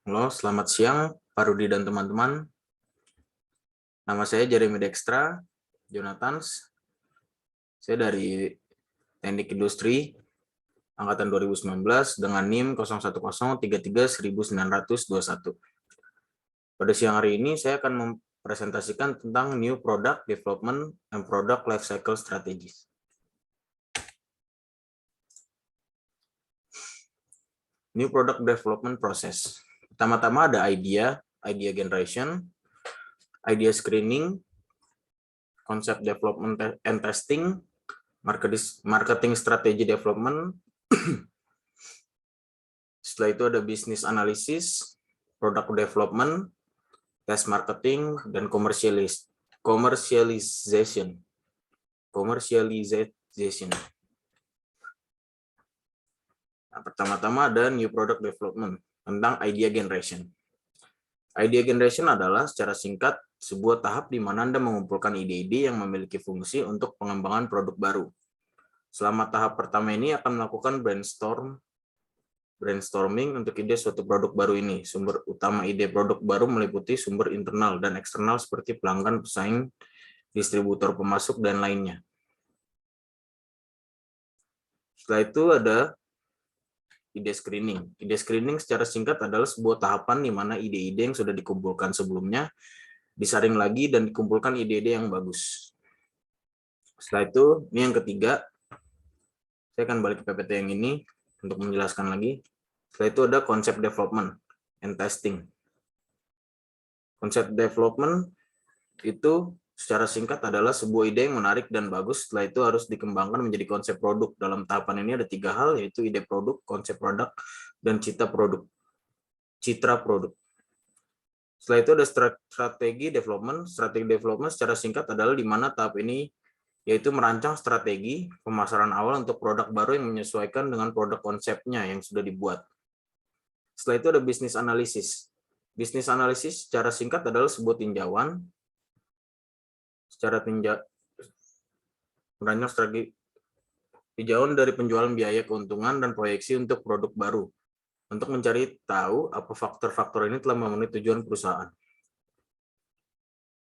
Halo, selamat siang Pak Rudi dan teman-teman. Nama saya Jeremy Dextra Jonathans. Saya dari Teknik Industri angkatan 2019 dengan NIM 0103319921. Pada siang hari ini saya akan mempresentasikan tentang New Product Development and Product Lifecycle Strategies. New Product Development Process. Pertama-tama ada idea generation, idea screening, concept development and testing, marketing strategy development. Setelah itu ada business analysis, product development, test marketing, dan commercialization. Nah, pertama-tama ada new product development tentang idea generation. Idea generation adalah secara singkat sebuah tahap di mana Anda mengumpulkan ide-ide yang memiliki fungsi untuk pengembangan produk baru. Selama tahap pertama ini akan melakukan brainstorming untuk ide suatu produk baru ini. Sumber utama ide produk baru meliputi sumber internal dan eksternal seperti pelanggan, pesaing, distributor, pemasok, dan lainnya. Setelah itu ada ide screening. Ide screening secara singkat adalah sebuah tahapan di mana ide-ide yang sudah dikumpulkan sebelumnya disaring lagi dan dikumpulkan ide-ide yang bagus. Setelah itu, ini yang ketiga. Saya akan balik ke PPT yang ini untuk menjelaskan lagi. Setelah itu ada konsep development and testing. Konsep development itu secara singkat adalah sebuah ide yang menarik dan bagus. Setelah itu harus dikembangkan menjadi konsep produk. Dalam tahapan ini ada 3 hal, yaitu ide produk, konsep produk, dan citra produk. Setelah itu ada strategi development. Strategi development secara singkat adalah di mana tahap ini yaitu merancang strategi pemasaran awal untuk produk baru yang menyesuaikan dengan produk konsepnya yang sudah dibuat. Setelah itu ada business analysis. Business analysis secara singkat adalah sebuah tinjauan merancang strategi tinjauan dari penjualan, biaya, keuntungan, dan proyeksi untuk produk baru untuk mencari tahu apa faktor-faktor ini telah memenuhi tujuan perusahaan.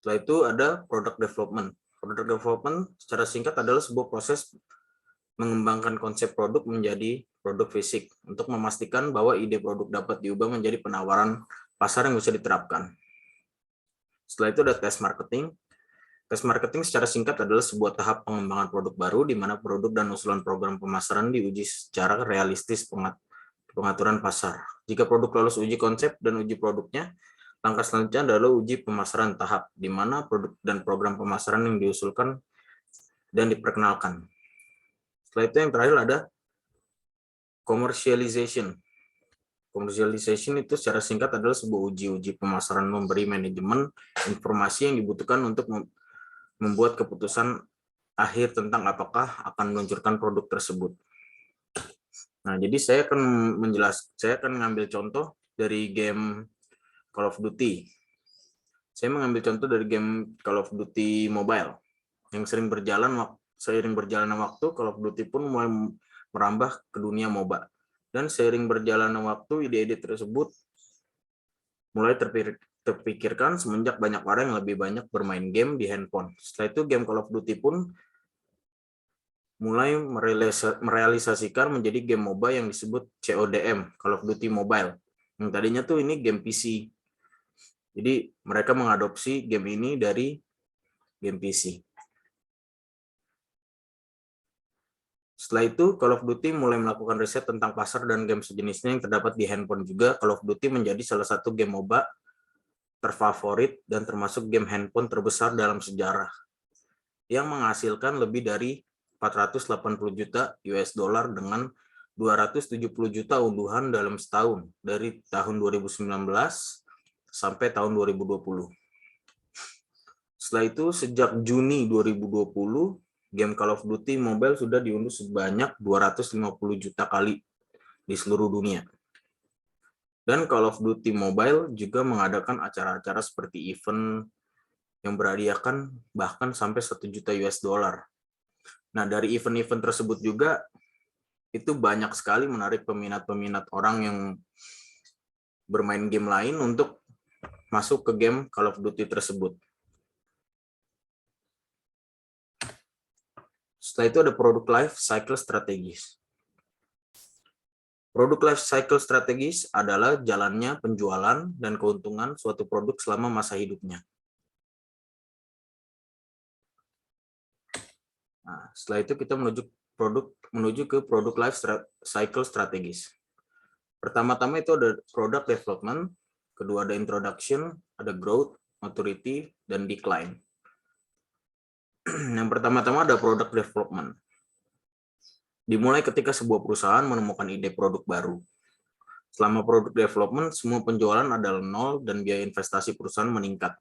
Setelah itu ada product development. Product development secara singkat adalah sebuah proses mengembangkan konsep produk menjadi produk fisik untuk memastikan bahwa ide produk dapat diubah menjadi penawaran pasar yang bisa diterapkan. Setelah itu ada test marketing. Test marketing secara singkat adalah sebuah tahap pengembangan produk baru di mana produk dan usulan program pemasaran diuji secara realistis pengaturan pasar. Jika produk lolos uji konsep dan uji produknya, langkah selanjutnya adalah uji pemasaran tahap, di mana produk dan program pemasaran yang diusulkan dan diperkenalkan. Setelah itu yang terakhir ada commercialization. Commercialization itu secara singkat adalah sebuah uji pemasaran memberi manajemen informasi yang dibutuhkan untuk membuat keputusan akhir tentang apakah akan meluncurkan produk tersebut. Nah, jadi saya akan mengambil contoh dari game Call of Duty. Saya mengambil contoh dari game Call of Duty Mobile yang seiring berjalannya waktu, Call of Duty pun mulai merambah ke dunia MOBA. Dan seiring berjalannya waktu, ide-ide tersebut mulai terpikirkan semenjak banyak orang yang lebih banyak bermain game di handphone. Setelah itu game Call of Duty pun mulai merealisasikan menjadi game MOBA yang disebut CODM, Call of Duty Mobile. Yang tadinya tuh ini game PC. Jadi mereka mengadopsi game ini dari game PC. Setelah itu, Call of Duty mulai melakukan riset tentang pasar dan game sejenisnya yang terdapat di handphone juga. Call of Duty menjadi salah satu game MOBA terfavorit dan termasuk game handphone terbesar dalam sejarah, yang menghasilkan lebih dari 480 juta US dollar dengan 270 juta unduhan dalam setahun, dari tahun 2019 sampai tahun 2020. Setelah itu, sejak Juni 2020, game Call of Duty Mobile sudah diunduh sebanyak 250 juta kali di seluruh dunia. Dan Call of Duty Mobile juga mengadakan acara-acara seperti event yang berhadiahkan bahkan sampai 1 juta US dollar. Nah, dari event-event tersebut juga itu banyak sekali menarik peminat-peminat orang yang bermain game lain untuk masuk ke game Call of Duty tersebut. Setelah itu ada produk life cycle strategis. Produk life cycle strategis adalah jalannya penjualan dan keuntungan suatu produk selama masa hidupnya. Nah, setelah itu kita menuju ke produk life cycle strategis. Pertama-tama itu ada product development, kedua ada introduction, ada growth, maturity, dan decline. Yang pertama-tama ada product development. Dimulai ketika sebuah perusahaan menemukan ide produk baru. Selama produk development, semua penjualan adalah nol dan biaya investasi perusahaan meningkat.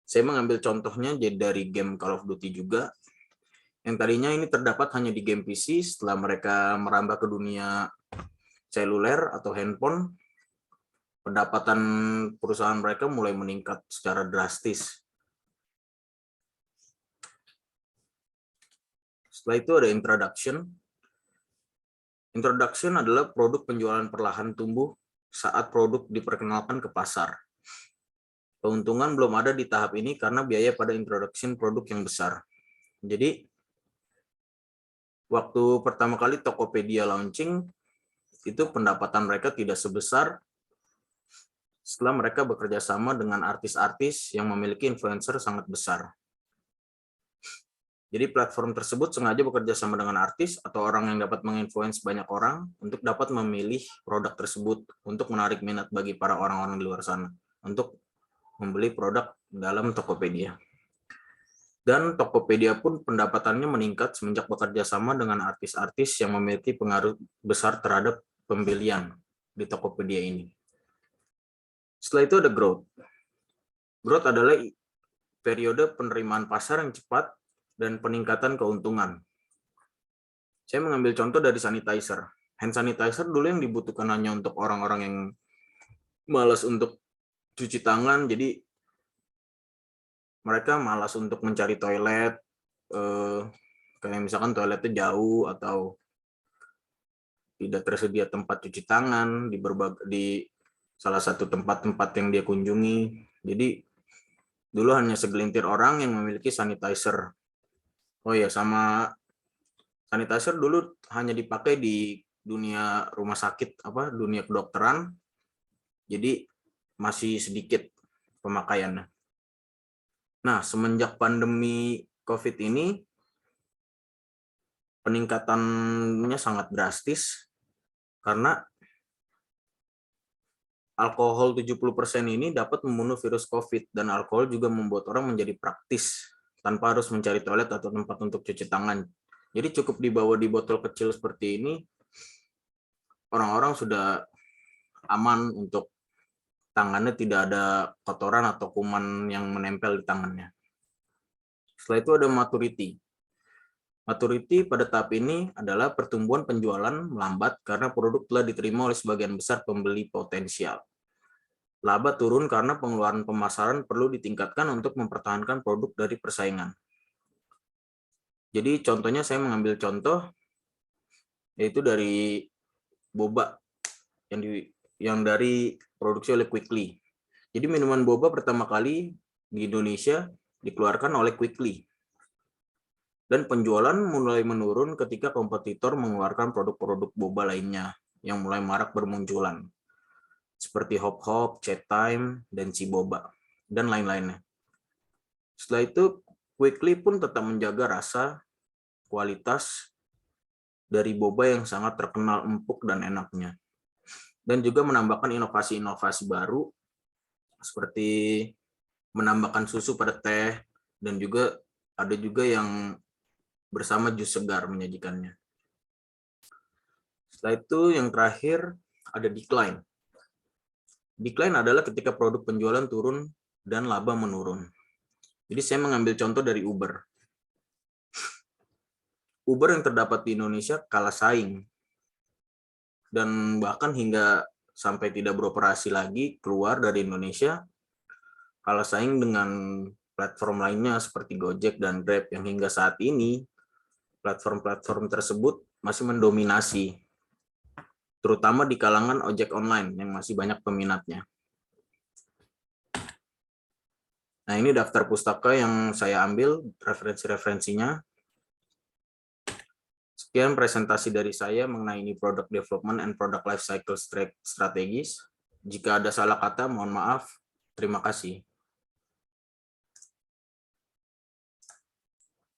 Saya mengambil contohnya dari game Call of Duty juga, yang tadinya ini terdapat hanya di game PC, setelah mereka merambah ke dunia seluler atau handphone, pendapatan perusahaan mereka mulai meningkat secara drastis. Setelah itu ada introduction. Introduction adalah produk penjualan perlahan tumbuh saat produk diperkenalkan ke pasar. Keuntungan belum ada di tahap ini karena biaya pada introduction produk yang besar. Jadi, waktu pertama kali Tokopedia launching, itu pendapatan mereka tidak sebesar setelah mereka bekerja sama dengan artis-artis yang memiliki influencer sangat besar. Jadi platform tersebut sengaja bekerja sama dengan artis atau orang yang dapat menginfluence banyak orang untuk dapat memilih produk tersebut untuk menarik minat bagi para orang-orang di luar sana untuk membeli produk dalam Tokopedia. Dan Tokopedia pun pendapatannya meningkat semenjak bekerja sama dengan artis-artis yang memiliki pengaruh besar terhadap pembelian di Tokopedia ini. Setelah itu ada growth. Growth adalah periode penerimaan pasar yang cepat dan peningkatan keuntungan. Saya mengambil contoh dari sanitizer. Hand sanitizer dulu yang dibutuhkan hanya untuk orang-orang yang malas untuk cuci tangan, jadi mereka malas untuk mencari toilet, kayak misalkan toiletnya jauh atau tidak tersedia tempat cuci tangan di salah satu tempat-tempat yang dia kunjungi. Jadi dulu hanya segelintir orang yang memiliki sanitizer. Oh ya, sama sanitizer dulu hanya dipakai di dunia rumah sakit, dunia kedokteran. Jadi masih sedikit pemakaiannya. Nah, semenjak pandemi COVID ini, peningkatannya sangat drastis karena alkohol 70% ini dapat membunuh virus COVID, dan alkohol juga membuat orang menjadi praktis tanpa harus mencari toilet atau tempat untuk cuci tangan. Jadi cukup dibawa di botol kecil seperti ini, orang-orang sudah aman untuk tangannya tidak ada kotoran atau kuman yang menempel di tangannya. Setelah itu ada maturity. Maturity pada tahap ini adalah pertumbuhan penjualan melambat karena produk telah diterima oleh sebagian besar pembeli potensial. Laba turun karena pengeluaran pemasaran perlu ditingkatkan untuk mempertahankan produk dari persaingan. Jadi contohnya saya mengambil contoh yaitu dari boba yang dari produksi oleh Quickly. Jadi minuman boba pertama kali di Indonesia dikeluarkan oleh Quickly. Dan penjualan mulai menurun ketika kompetitor mengeluarkan produk-produk boba lainnya yang mulai marak bermunculan. Seperti Hop Hop, Chat Time, dan Ciboba, dan lain-lainnya. Setelah itu, Quickly pun tetap menjaga rasa, kualitas dari boba yang sangat terkenal empuk dan enaknya. Dan juga menambahkan inovasi-inovasi baru, seperti menambahkan susu pada teh, dan juga ada juga yang bersama jus segar menyajikannya. Setelah itu yang terakhir ada decline. Decline adalah ketika produk penjualan turun dan laba menurun. Jadi saya mengambil contoh dari Uber. Uber yang terdapat di Indonesia kalah saing. Dan bahkan hingga sampai tidak beroperasi lagi keluar dari Indonesia, kalah saing dengan platform lainnya seperti Gojek dan Grab yang hingga saat ini platform-platform tersebut masih mendominasi, terutama di kalangan ojek online yang masih banyak peminatnya. Nah, ini daftar pustaka yang saya ambil, referensi-referensinya. Sekian presentasi dari saya mengenai ini Product Development and Product Lifecycle Strategies. Jika ada salah kata, mohon maaf. Terima kasih.